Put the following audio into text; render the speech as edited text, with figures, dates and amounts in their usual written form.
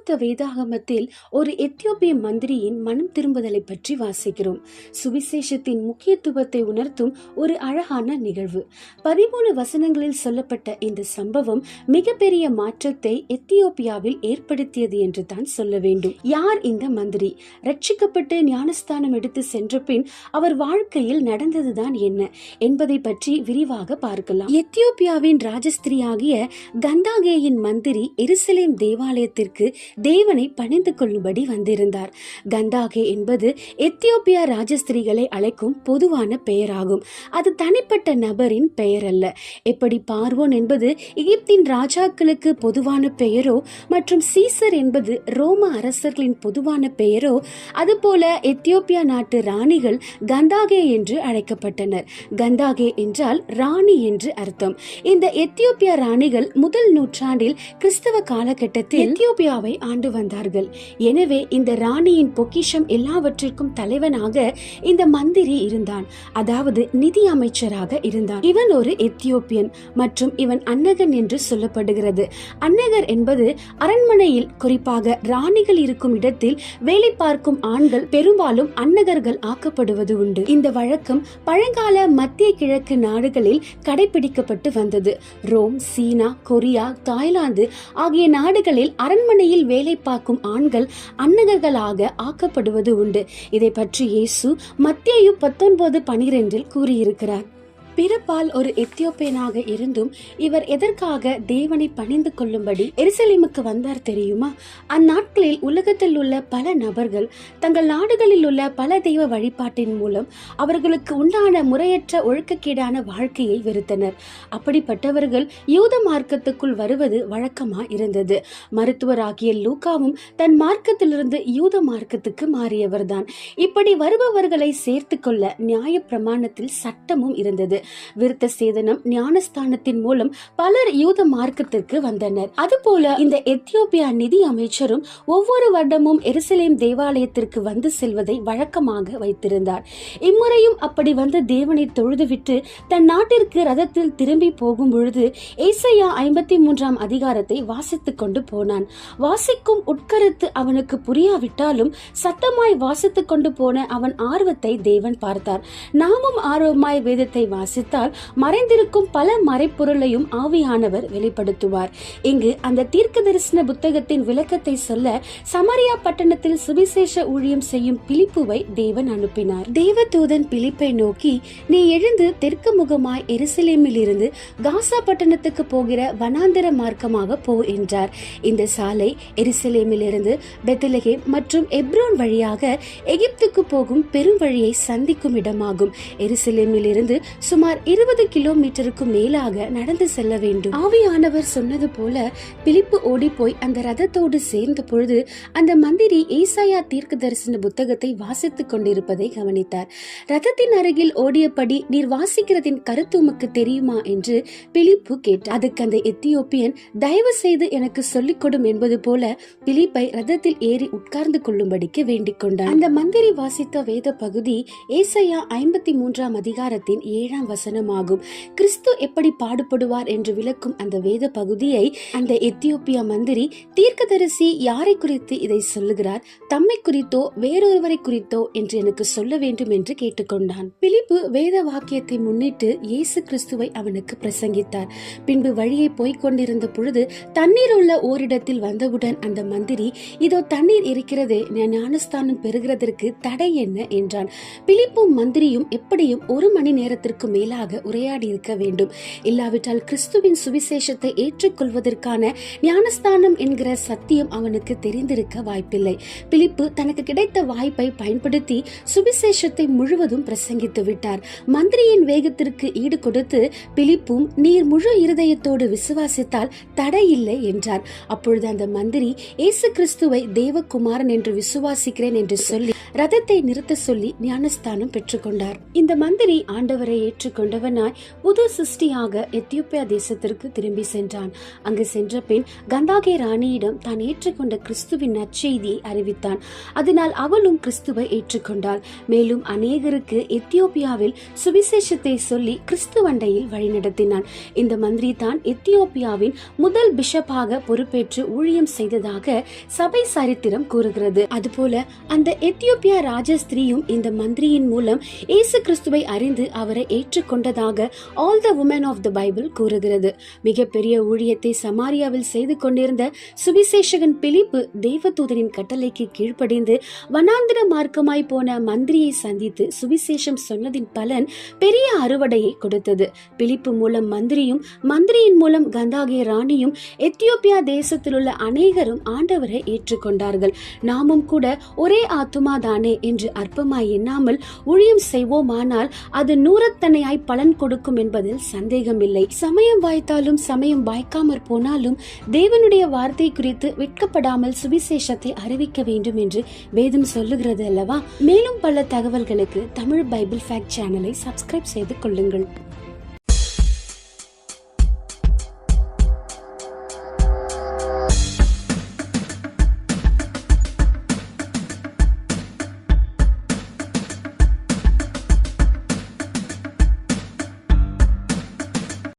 பரிசுத்த வேதாகமத்தில் ஒரு எத்தியோப்பிய மந்திரியின் மனம் திரும்புதலை பற்றி வாசிக்கிறோம். சுவிசேஷத்தின் முக்கியத்துவத்தை உணர்த்தும் ஒரு அழகான நிகழ்வு. 13 வசனங்களில் சொல்லப்பட்ட இந்த சம்பவம் மிகப்பெரிய மாற்றத்தை எத்தியோப்பியாவில் ஏற்படுத்தியது என்று தான் சொல்ல வேண்டும். யார் இந்த மந்திரி? ரட்சிக்கப்பட்டு ஞானஸ்தானம் எடுத்து சென்ற பின் அவர் வாழ்க்கையில் நடந்ததுதான் என்ன என்பதை பற்றி விரிவாக பார்க்கலாம். எத்தியோப்பியாவின் ராஜஸ்திரியாகிய கந்தாகேயின் மந்திரி எருசலேம் தேவாலயத்திற்கு தேவனை பணிந்து கொள்ளும்படி வந்திருந்தார். கந்தாகே என்பது எத்தியோப்பியா ராஜஸ்திரிகளை அழைக்கும் பொதுவான பெயராகும். அது தனிப்பட்ட நபரின் பெயர் அல்ல. எப்படி பார்வோன் என்பது எகிப்தின் ராஜாக்களுக்கு பொதுவான பெயரோ மற்றும் சீசர் என்பது ரோம அரசர்களின் பொதுவான பெயரோ, அதுபோல எத்தியோப்பியா நாட்டு ராணிகள் கந்தாகே என்று அழைக்கப்பட்டனர். கந்தாகே என்றால் ராணி என்று அர்த்தம். இந்த எத்தியோப்பியா ராணிகள் முதல் நூற்றாண்டில் கிறிஸ்தவ காலகட்டத்தில் எத்தியோப்பியாவை ஆண்டு வந்தார்கள். எனவே இந்த ராணியின் பொக்கிஷம் எல்லாவற்றிற்கும் தலைவனாக இந்த மந்திரி இருந்தான், அதாவது நிதி அமைச்சராக இருந்தான். இவன் ஒரு எத்தியோப்பியன் மற்றும் இவன் அன்னகன் என்று சொல்லப்படுகிறது. அன்னகர் என்பது அரண்மனையில், குறிப்பாக ராணிகள் இருக்கும் இடத்தில் வேலை பார்க்கும் ஆண்கள் பெரும்பாலும் அன்னகர்கள் ஆக்கப்படுவது உண்டு. இந்த வழக்கம் பழங்கால மத்திய கிழக்கு நாடுகளில் கடைபிடிக்கப்பட்டு வந்தது. ரோம், சீனா, கொரியா, தாய்லாந்து ஆகிய நாடுகளில் அரண்மனையில் வேலை பார்க்கும் ஆண்கள் அன்னகர்களாக ஆக்கப்படுவது உண்டு. இதை பற்றி இயேசு மத்தேயு 19:12 கூறியிருக்கிறார். பிறப்பால் ஒரு எத்தியோப்பியனாக இருந்தும் இவர் எதற்காக தேவனை பணிந்து கொள்ளும்படி எருசலேமுக்கு வந்தார் தெரியுமா? அந்நாட்களில் உலகத்தில் உள்ள பல நபர்கள் தங்கள் நாடுகளில் உள்ள பல தெய்வ வழிபாட்டின் மூலம் அவர்களுக்கு உண்டான முறையற்ற ஒழுக்கக்கேடான வாழ்க்கையை வெறுத்தனர். அப்படிப்பட்டவர்கள் யூத மார்க்கத்துக்குள் வருவது வழக்கமாக இருந்தது. மருத்துவராகிய லூக்காவும் தன் மார்க்கத்திலிருந்து யூத மார்க்கத்துக்கு மாறியவர்தான். இப்படி வருபவர்களை சேர்த்து கொள்ள நியாய பிரமாணத்தில் சட்டமும் இருந்தது. விருத்த சேதனம், ஞானஸ்தானத்தின் மூலம் பலர் யூத மார்க்கத்திற்கு வந்தனர். அதுபோல இந்த எத்தியோப்பியா நிதி அமைச்சரும் ஒவ்வொரு வருடமும் எருசலேம் தேவாலயத்திற்கு வந்து செல்வதை வழக்கமாக வைத்திருந்தார். இம்முறையும் அப்படி வந்து தேவனை தொழுதுவிட்டு தன் நாட்டிற்கு ரதத்தில் திரும்பி போகும் பொழுது ஏசாயா 53 அதிகாரத்தை வாசித்துக் கொண்டு போனான். வாசிக்கும் உட்கருத்து அவனுக்கு புரியாவிட்டாலும் சத்தமாய் வாசித்துக் கொண்டு போன அவன் ஆர்வத்தை தேவன் பார்த்தார். நாமும் ஆர்வமாய் வேதத்தை மறைந்திருக்கும் பல மறைப்பொருளையும் ஆவியானவர் வெளிப்படுத்துவார். இங்கு அந்த தீர்க்க தரிசன புத்தகத்தின் விளக்கத்தை சொல்ல சமாரியா பட்டணத்தில் சுவிசேஷ ஊழியம் செய்யும் பிலிப்புவை தேவன் அனுப்பினார். தேவதூதன் பிலிப்பை நோக்கி, நீ எழுந்து தெற்கு முகமாய் எருசலேமில் இருந்து காசா பட்டணத்துக்கு போகிற வனாந்தர மார்க்கமாக போ என்றார். இந்த சாலை எருசலேமில் இருந்து பெத்லகேம் மற்றும் எப்ரோன் வழியாக எகிப்துக்கு போகும் பெரும் வழியை சந்திக்கும் இடமாகும். எருசலேமில் இருந்து சுமார் 20 கிலோமீட்டருக்கு மேலாக நடந்து செல்ல வேண்டும். ஆவியானவர் சொன்னது போல பிலிப்பு ஓடி போய் அந்த ரதத்தோடு சேர்ந்த பொழுது அந்த மந்திரி ஏசாயா தீர்க்க தரிசன புத்தகத்தை வாசித்துக் கொண்டிருப்பதை கவனித்தார். ரதத்தின் அருகில் ஓடியபடி, நீர் வாசிக்கிறதின் கருத்து உமக்கு தெரியுமா என்று பிலிப்பு கேட்டார். அதுக்கு அந்த எத்தியோப்பியன், தயவு செய்து எனக்கு சொல்லிக் கொடும் என்பது போல பிலிப்பை ரதத்தில் ஏறி உட்கார்ந்து கொள்ளும்படிக்கு வேண்டிக் கொண்டார். அந்த மந்திரி வாசித்த வேத பகுதி ஏசாயா 53 அதிகாரத்தின் 7 வசனமாகும். கிறிஸ்து எப்படி பாடுபடுவார் என்று விளக்கும் அந்த வேத பகுதியை அந்த எத்தியோப்பியா மந்திரி, தீர்க்கதரிசி யாரை குறித்து இதை சொல்லுகிறார்? தம்மை குறித்தோ வேறொருவரை குறித்தோ என்று எனக்கு சொல்ல வேண்டும் என்று கேட்டுக்கொண்டான். பிலிப்பு வேத வாக்கியத்தை முன்னிட்டு இயேசு கிறிஸ்துவை அவனுக்கு பிரசங்கித்தார். பின்பு வழியை போய்கொண்டிருந்த பொழுது தண்ணீர் உள்ள ஓரிடத்தில் வந்தவுடன் அந்த மந்திரி, இதோ தண்ணீர் இருக்கிறது, ஞானஸ்தானம் பெறுகிறதற்கு தடை என்ன என்றான். பிலிப்பும் மந்திரியும் எப்படியும் 1 மணி நேரத்திற்கு மேலாக உரையாடி இருக்க வேண்டும். இல்லாவிட்டால் கிறிஸ்துவின் சுவிசேஷத்தை ஏற்றுக்கொள்வதற்கான ஞானஸ்தானம் என்கிற சத்தியம் அவனுக்கு தெரிந்திருக்க வாய்ப்பில்லை. பிலிப்பு தனக்கு கிடைத்த வாய்ப்பை பயன்படுத்தி சுவிசேஷத்தை முழுவதும் பிரசங்கித்து விட்டார். மந்திரியின் வேகத்திற்கு ஈடு கொடுத்து பிலிப்பும், நீர் முழு இருதயத்தோடு விசுவாசித்தால் தடையில்லை என்றார். அப்பொழுது அந்த மந்திரி, இயேசு கிறிஸ்துவை தேவகுமாரன் என்று விசுவாசிக்கிறேன் என்று சொல்லி ரதத்தை நிறுத்த சொல்லி ஞானஸ்தானம் பெற்றுக்கொண்டார். இந்த மந்திரி ஆண்டவரை ஏற்று ஏற்றுக்கொண்டவனாய் புது சிருஷ்டியாக எத்தியோப்பியா தேசத்திற்கு திரும்பி சென்றான். அங்கு சென்ற பின் கந்தாகே ராணியிடம் தான் ஏற்றுக்கொண்ட கிறிஸ்துவின் நற்செய்தியை அறிவித்தான். அதனால் அவளும் கிறிஸ்துவை ஏற்றுக்கொண்டாள். மேலும் அநேகருக்கு எத்தியோப்பியாவில் சுவிசேஷத்தை சொல்லி கிறிஸ்துவண்டையில் வழிநடத்தினான். இந்த மந்திரி தான் எத்தியோப்பியாவின் முதல் பிஷப்பாக பொறுப்பேற்று ஊழியம் செய்ததாக சபை சரித்திரம் கூறுகிறது. அதுபோல அந்த எத்தியோப்பியா ராஜஸ்திரியும் இந்த மந்திரியின் மூலம் இயேசு கிறிஸ்துவை அறிந்து அவரை ஏற்றுக்கொண்டதாக all the woman of the Bible கூறுகிறது. மிகப்பெரிய ஊழியத்தை சமாரியாவில் செய்து கொண்டிருந்த சுவிசேஷகன் பிலிப்பு தேவதூதனின் கட்டளைக்கு கீழ்ப்படிந்து வனாந்திர மார்க்கமாய் போன மந்திரியை சந்தித்து சுவிசேஷம் சொன்னதின் பலன் பெரிய அறுவடையை கொடுத்தது. பிலிப்பு மூலம் மந்திரியும் மந்திரியின் மூலம் கந்தாகே ராணியும் எத்தியோப்பியா தேசத்தில் உள்ள அநேகரும் ஆண்டவரை ஏற்றுக்கொண்டார்கள். நாமும் கூட ஒரே ஆத்துமா தானே என்று அற்பமாய் எண்ணாமல் ஊழியம் செய்வோமானால் அது நூறத்தனையாய் பலன் கொடுக்கும் என்பதில் சந்தேகமில்லை. சமயம் வாய்த்தாலும் சமயம் வாய்க்காமற் போனாலும் தேவனுடைய வார்த்தை குறித்து வெட்கப்படாமல் சுவிசேஷத்தை அறிவிக்க வேண்டும் என்று வேதம் சொல்லுகிறது அல்லவா? மேலும் பல தகவல்களுக்கு தமிழ் பைபிள் ஃபேக்ட் சேனலை சப்ஸ்கிரைப் செய்து கொள்ளுங்கள்.